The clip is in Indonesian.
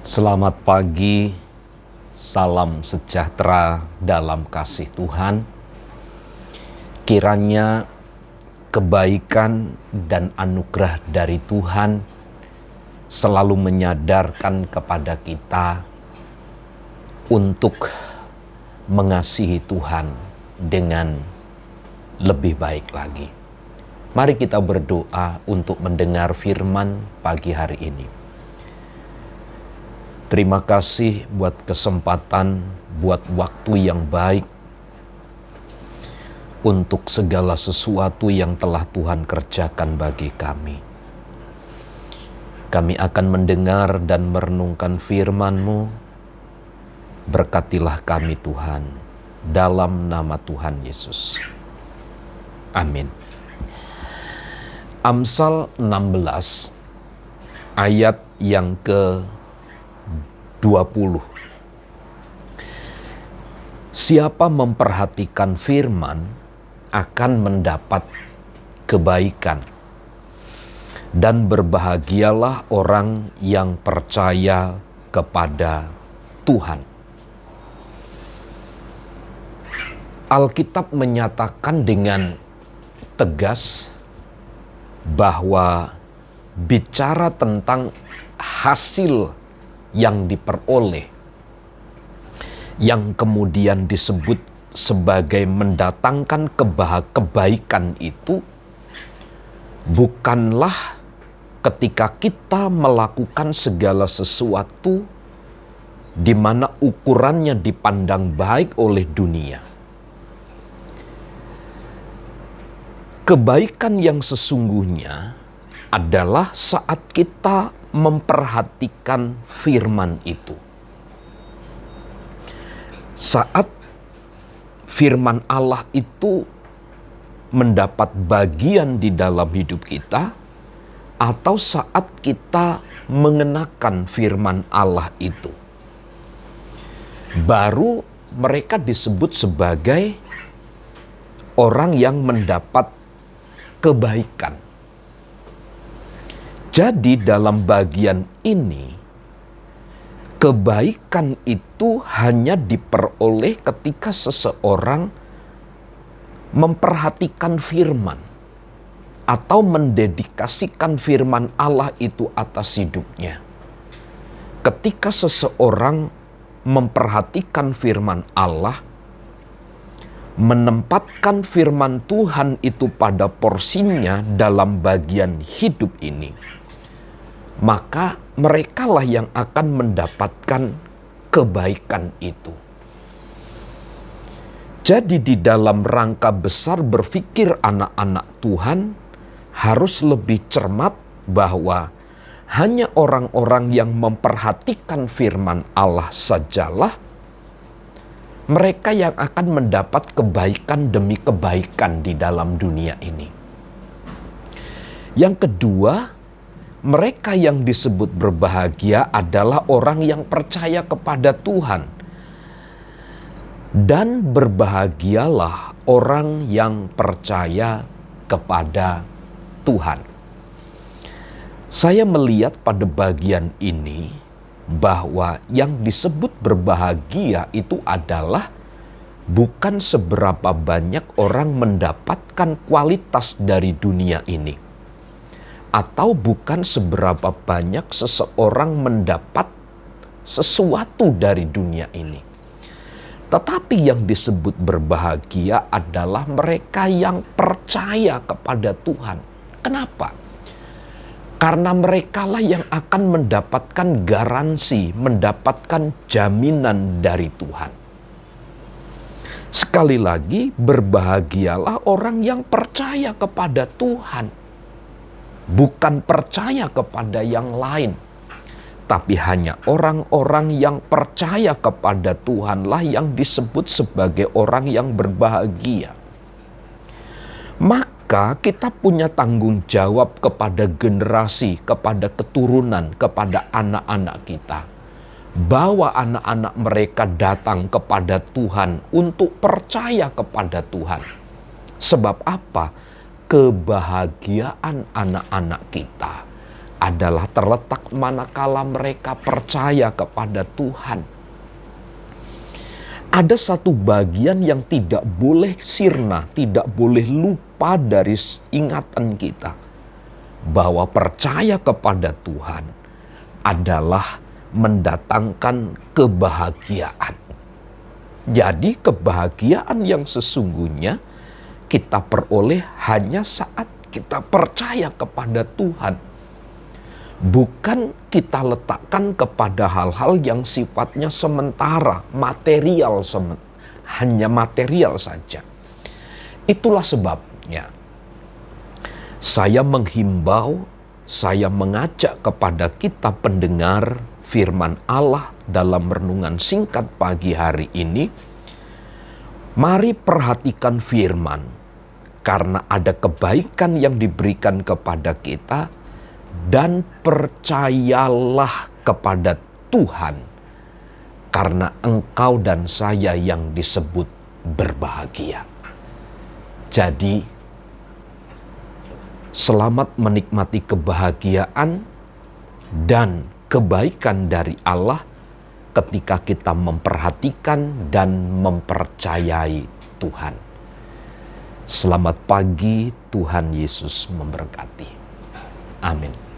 Selamat pagi, salam sejahtera dalam kasih Tuhan. Kiranya kebaikan dan anugerah dari Tuhan selalu menyadarkan kepada kita untuk mengasihi Tuhan dengan lebih baik lagi. Mari kita berdoa untuk mendengar firman pagi hari ini. Terima kasih buat kesempatan, buat waktu yang baik untuk segala sesuatu yang telah Tuhan kerjakan bagi kami. Kami akan mendengar dan merenungkan firman-Mu. Berkatilah kami Tuhan, dalam nama Tuhan Yesus. Amin. Amsal 16 ayat yang ke-20. Siapa memperhatikan firman akan mendapat kebaikan, dan berbahagialah orang yang percaya kepada Tuhan. Alkitab menyatakan dengan tegas bahwa bicara tentang hasil yang diperoleh, yang kemudian disebut sebagai mendatangkan kebaikan itu, bukanlah ketika kita melakukan segala sesuatu di mana ukurannya dipandang baik oleh dunia. Kebaikan yang sesungguhnya adalah saat kita memperhatikan firman itu. Saat firman Allah itu mendapat bagian di dalam hidup kita, atau saat kita mengenakan firman Allah itu, baru mereka disebut sebagai orang yang mendapat kebaikan. Jadi dalam bagian ini, kebaikan itu hanya diperoleh ketika seseorang memperhatikan firman atau mendedikasikan firman Allah itu atas hidupnya. Ketika seseorang memperhatikan firman Allah, menempatkan firman Tuhan itu pada porsinya dalam bagian hidup ini, maka merekalah yang akan mendapatkan kebaikan itu. Jadi di dalam rangka besar berpikir anak-anak Tuhan harus lebih cermat bahwa hanya orang-orang yang memperhatikan firman Allah sajalah mereka yang akan mendapat kebaikan demi kebaikan di dalam dunia ini. Yang kedua, mereka yang disebut berbahagia adalah orang yang percaya kepada Tuhan. Dan berbahagialah orang yang percaya kepada Tuhan. Saya melihat pada bagian ini bahwa yang disebut berbahagia itu adalah bukan seberapa banyak orang mendapatkan kualitas dari dunia ini, atau bukan seberapa banyak seseorang mendapat sesuatu dari dunia ini. Tetapi yang disebut berbahagia adalah mereka yang percaya kepada Tuhan. Kenapa? Karena merekalah yang akan mendapatkan garansi, mendapatkan jaminan dari Tuhan. Sekali lagi, berbahagialah orang yang percaya kepada Tuhan. Bukan percaya kepada yang lain, tapi hanya orang-orang yang percaya kepada Tuhanlah yang disebut sebagai orang yang berbahagia. Maka kita punya tanggung jawab kepada generasi, kepada keturunan, kepada anak-anak kita. Bawa anak-anak mereka datang kepada Tuhan untuk percaya kepada Tuhan. Sebab apa? Kebahagiaan anak-anak kita adalah terletak manakala mereka percaya kepada Tuhan. Ada satu bagian yang tidak boleh sirna, tidak boleh lupa dari ingatan kita, bahwa percaya kepada Tuhan adalah mendatangkan kebahagiaan. Jadi kebahagiaan yang sesungguhnya kita peroleh hanya saat kita percaya kepada Tuhan. Bukan kita letakkan kepada hal-hal yang sifatnya sementara, material, hanya material saja. Itulah sebabnya saya menghimbau, saya mengajak kepada kita pendengar firman Allah dalam renungan singkat pagi hari ini. Mari perhatikan firman, karena ada kebaikan yang diberikan kepada kita, dan percayalah kepada Tuhan, karena engkau dan saya yang disebut berbahagia. Jadi, selamat menikmati kebahagiaan dan kebaikan dari Allah ketika kita memperhatikan dan mempercayai Tuhan. Selamat pagi, Tuhan Yesus memberkati. Amin.